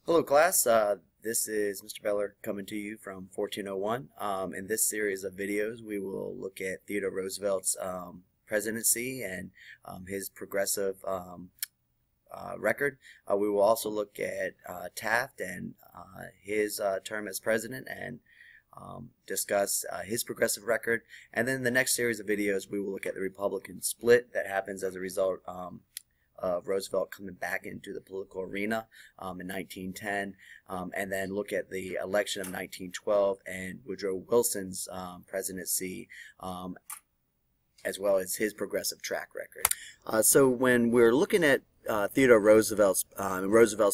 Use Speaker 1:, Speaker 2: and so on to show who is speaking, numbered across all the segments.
Speaker 1: Hello class, this is Mr. Beller coming to you from 1401. In this series of videos we will look at Theodore Roosevelt's presidency and his progressive record. We will also look at Taft and his term as president and discuss his progressive record. And then in the next series of videos we will look at the Republican split that happens as a result of Roosevelt coming back into the political arena in 1910, and then look at the election of 1912 and Woodrow Wilson's presidency, as well as his progressive track record. So when we're looking at Theodore Roosevelt's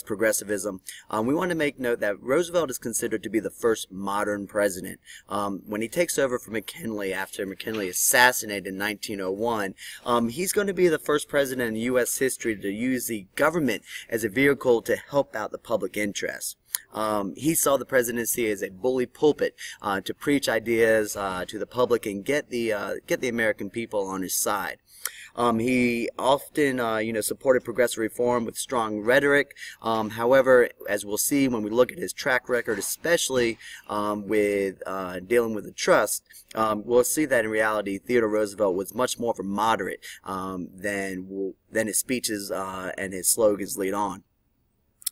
Speaker 1: progressivism, we want to make note that Roosevelt is considered to be the first modern president. When he takes over from McKinley after McKinley is assassinated in 1901, he's going to be the first president in U.S. history to use the government as a vehicle to help out the public interest. He saw the presidency as a bully pulpit to preach ideas to the public and get the American people on his side. He often, supported progressive reform with strong rhetoric. However, as we'll see when we look at his track record, especially with dealing with the trust, we'll see that in reality Theodore Roosevelt was much more of a moderate than his speeches and his slogans lead on.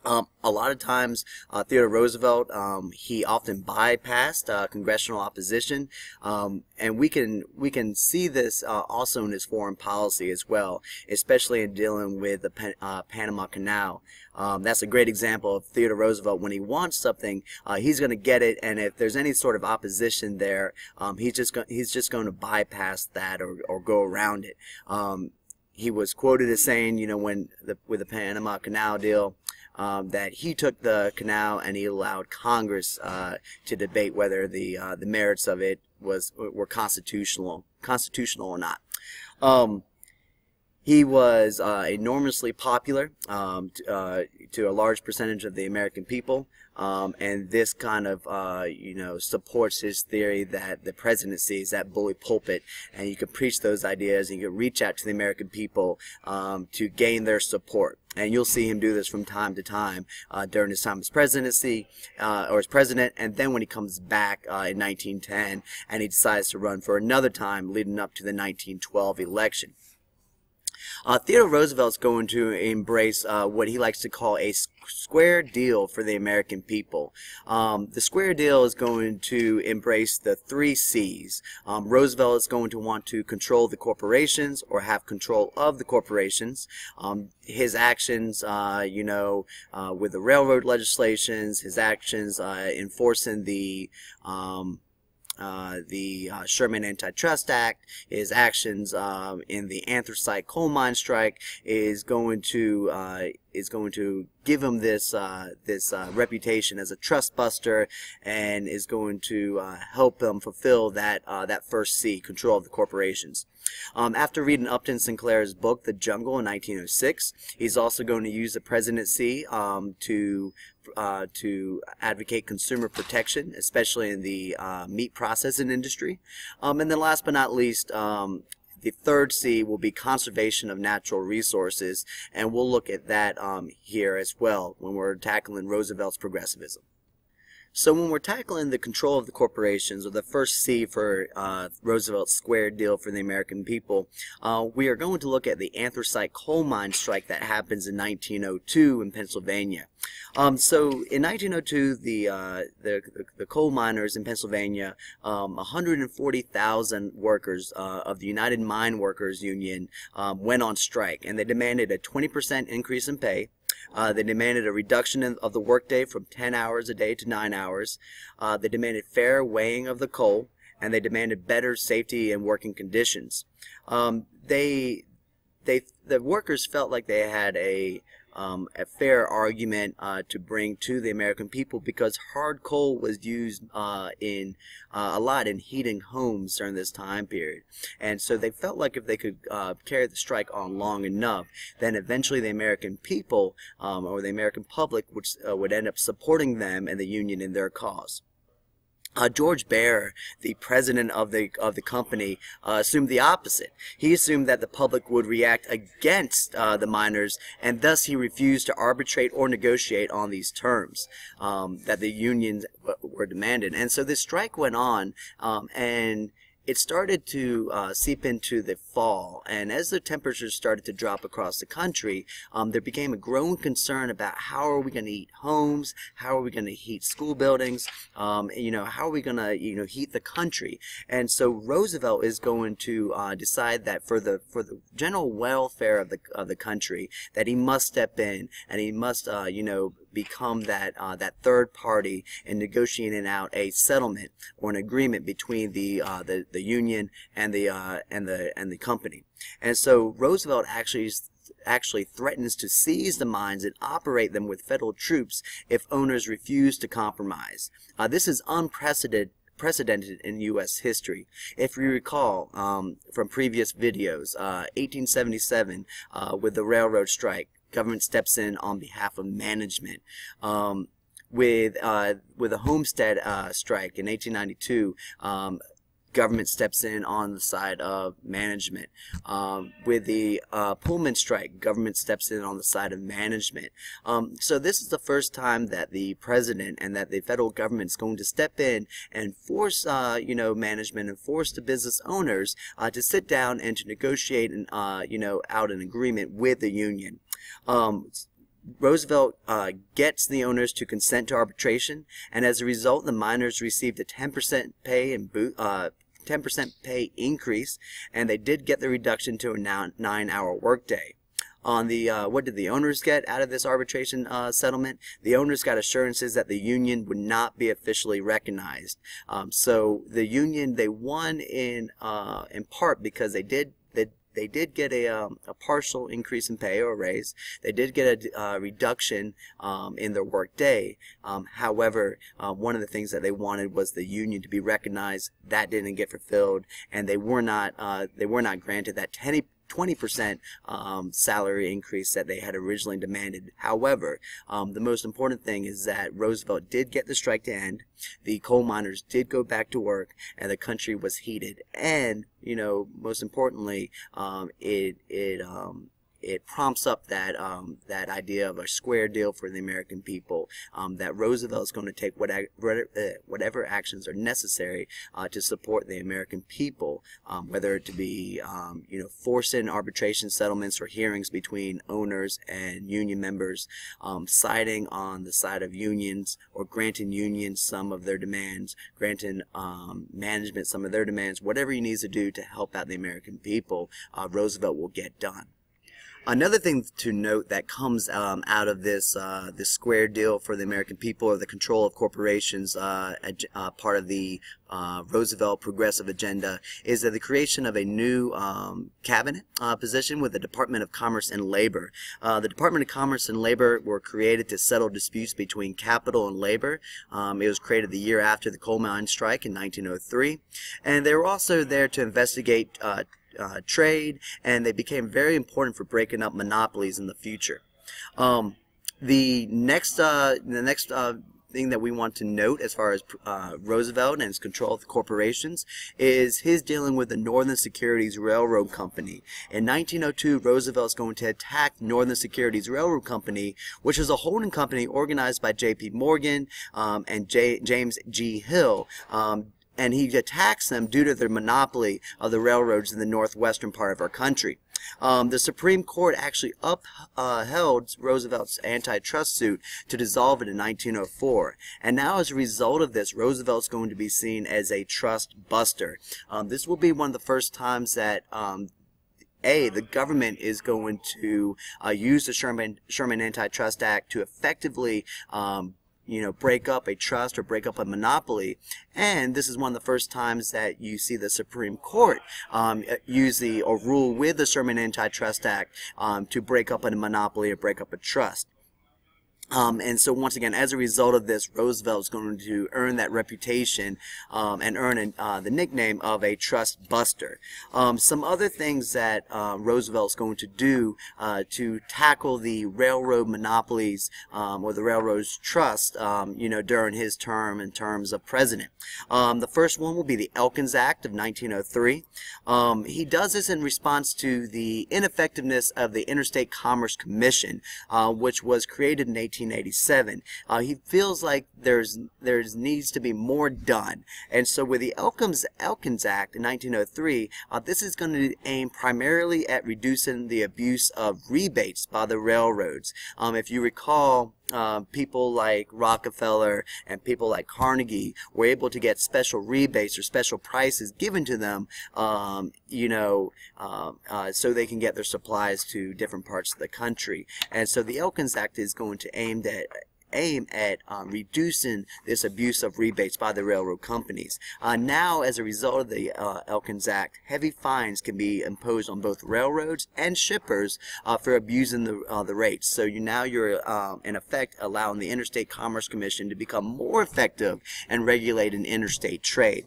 Speaker 1: A lot of times, Theodore Roosevelt, he often bypassed congressional opposition, and we can see this also in his foreign policy as well, especially in dealing with the Panama Canal. That's a great example of Theodore Roosevelt. When he wants something, he's going to get it, and if there's any sort of opposition there, he's just going to bypass that or go around it. He was quoted as saying, with the Panama Canal deal, that he took the canal and he allowed Congress to debate whether the merits of it were constitutional or not. He was enormously popular to a large percentage of the American people, and this kind of supports his theory that the presidency is that bully pulpit, and you can preach those ideas and you can reach out to the American people to gain their support. And you'll see him do this from time to time during his time as presidency or as president, and then when he comes back in 1910 and he decides to run for another time leading up to the 1912 election. Theodore Roosevelt's going to embrace what he likes to call a square deal for the American people. The square deal is going to embrace the 3 C's. Roosevelt is going to want to control the corporations or have control of the corporations. His actions, with the railroad legislations, his actions enforcing the Sherman Antitrust Act, his actions in the anthracite coal mine strike is going to give him this reputation as a trust buster, and is going to help him fulfill that first C, control of the corporations. After reading Upton Sinclair's book The Jungle in 1906, he's also going to use the presidency to advocate consumer protection, especially in the meat processing industry. And then last but not least, the 3rd C will be conservation of natural resources, and we'll look at that here as well when we're tackling Roosevelt's progressivism. So when we're tackling the control of the corporations, or the first C for Roosevelt's square deal for the American people, we are going to look at the anthracite coal mine strike that happens in 1902 in Pennsylvania. So in 1902, the coal miners in Pennsylvania, 140,000 workers of the United Mine Workers Union went on strike, and they demanded a 20% increase in pay. They demanded a reduction of the workday from 10 hours a day to 9 hours. They demanded fair weighing of the coal, and they demanded better safety and working conditions. The workers felt like they had a fair argument to bring to the American people, because hard coal was used a lot in heating homes during this time period, and so they felt like if they could carry the strike on long enough, then eventually the American people or the American public would end up supporting them and the union in their cause. George Baer, the president of the company, assumed the opposite. He assumed that the public would react against the miners, and thus he refused to arbitrate or negotiate on these terms that the unions were demanded. And so this strike went on, and it started to seep into the fall, and as the temperatures started to drop across the country, there became a growing concern about how are we going to heat homes, how are we going to heat school buildings, how are we going to heat the country. And so Roosevelt is going to decide that for the general welfare of the country, that he must step in, and he must become that third party in negotiating out a settlement or an agreement between the union and the company. And so Roosevelt actually threatens to seize the mines and operate them with federal troops if owners refuse to compromise. This is unprecedented in U.S. history. If you recall from previous videos, 1877 with the railroad strike, government steps in on behalf of management. With a homestead strike in 1892, government steps in on the side of management. With the Pullman strike, government steps in on the side of management. So this is the first time that the president and that the federal government is going to step in and force management and force the business owners to sit down and to negotiate and out an agreement with the union. Roosevelt gets the owners to consent to arbitration, and as a result, the miners received a 10% pay and 10% pay increase, and they did get the reduction to a 9-hour workday. On the what did the owners get out of this arbitration settlement? The owners got assurances that the union would not be officially recognized. So the union, they won in part because they did get a partial increase in pay or a raise. They did get a reduction in their work day. However, one of the things that they wanted was the union to be recognized. That didn't get fulfilled, and they were not granted that 20% salary increase that they had originally demanded. However, the most important thing is that Roosevelt did get the strike to end, the coal miners did go back to work, and the country was heated. And most importantly, it prompts up that idea of a square deal for the American people, that Roosevelt is going to take whatever actions are necessary to support the American people, whether it to be forcing arbitration settlements or hearings between owners and union members, siding on the side of unions, or granting unions some of their demands, granting management some of their demands. Whatever he needs to do to help out the American people, Roosevelt will get done. Another thing to note that comes out of this square deal for the American people, or the control of corporations, part of the Roosevelt progressive agenda, is that the creation of a new cabinet position with the Department of Commerce and Labor. The Department of Commerce and Labor were created to settle disputes between capital and labor. It was created the year after the coal mine strike in 1903, and they were also there to investigate trade, and they became very important for breaking up monopolies in the future. The next thing that we want to note as far as Roosevelt and his control of the corporations is his dealing with the Northern Securities Railroad Company. In 1902, Roosevelt is going to attack Northern Securities Railroad Company, which is a holding company organized by J.P. Morgan and James G. Hill. And he attacks them due to their monopoly of the railroads in the northwestern part of our country. The Supreme Court actually upheld Roosevelt's antitrust suit to dissolve it in 1904. And now, as a result of this, Roosevelt's going to be seen as a trust buster. This will be one of the first times that the government is going to use the Sherman Antitrust Act to effectively break up a trust or break up a monopoly. And this is one of the first times that you see the Supreme Court use or rule with the Sherman Antitrust Act to break up a monopoly or break up a trust. And so once again, as a result of this, Roosevelt is going to earn that reputation and earn the nickname of a trust buster. Some other things that Roosevelt's going to do to tackle the railroad monopolies or the railroad's trust, during his term in terms of president. The first one will be the Elkins Act of 1903. He does this in response to the ineffectiveness of the Interstate Commerce Commission, which was created in 1887. He feels like there's needs to be more done, and so with the Elkins Act in 1903, this is going to aim primarily at reducing the abuse of rebates by the railroads. If you recall, people like Rockefeller and people like Carnegie were able to get special rebates or special prices given to them, so they can get their supplies to different parts of the country. And so the Elkins Act is going to aim at reducing this abuse of rebates by the railroad companies. Now, as a result of the Elkins Act, heavy fines can be imposed on both railroads and shippers for abusing the rates. So you're in effect allowing the Interstate Commerce Commission to become more effective in regulating interstate trade.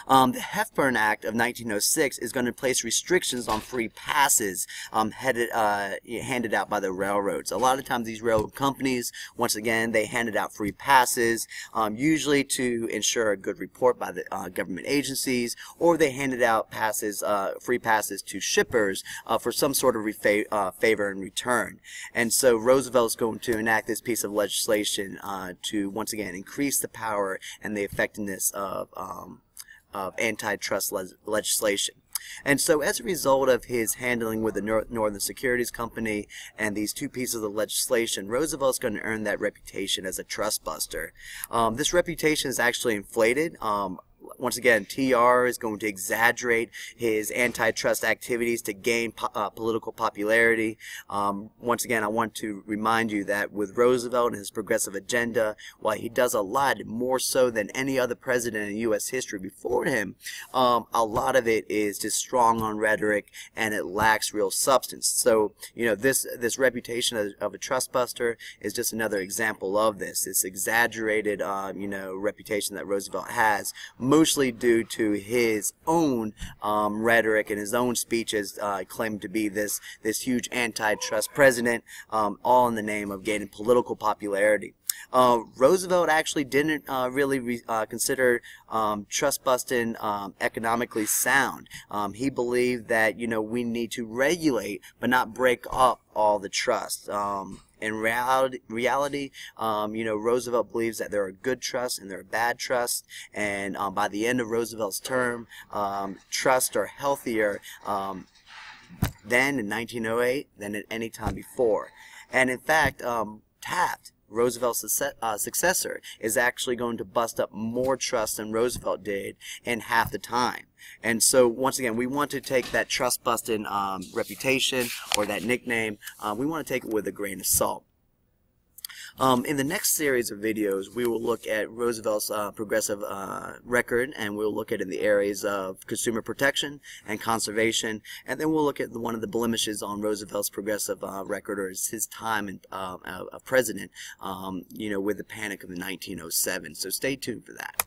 Speaker 1: The Hepburn Act of 1906 is going to place restrictions on free passes handed out by the railroads. A lot of times these railroad companies, once again, they handed out free passes, usually to ensure a good report by the government agencies, or they handed out free passes to shippers for some sort of favor in return. And so Roosevelt's going to enact this piece of legislation to once again increase the power and the effectiveness of antitrust legislation. And so as a result of his handling with the Northern Securities Company and these two pieces of legislation, Roosevelt's going to earn that reputation as a trust buster. This reputation is actually inflated. Once again, TR is going to exaggerate his antitrust activities to gain political popularity. Once again, I want to remind you that with Roosevelt and his progressive agenda, while he does a lot, more so than any other president in U.S. history before him, a lot of it is just strong on rhetoric and it lacks real substance. So, this reputation of a trust buster is just another example of this exaggerated, reputation that Roosevelt has, mostly due to his own rhetoric and his own speeches claimed to be this huge antitrust president, all in the name of gaining political popularity. Roosevelt actually didn't really consider trust busting economically sound. He believed that we need to regulate but not break up all the trust. In reality, Roosevelt believes that there are good trusts and there are bad trusts, and by the end of Roosevelt's term, trusts are healthier then in 1908 than at any time before. And in fact, Taft, Roosevelt's successor, is actually going to bust up more trusts than Roosevelt did in half the time. And so once again, we want to take that trust busting reputation or that nickname, we want to take it with a grain of salt. In the next series of videos, we will look at Roosevelt's progressive record, and we'll look at it in the areas of consumer protection and conservation, and then we'll look at one of the blemishes on Roosevelt's progressive record, or his time of president, with the Panic of 1907. So stay tuned for that.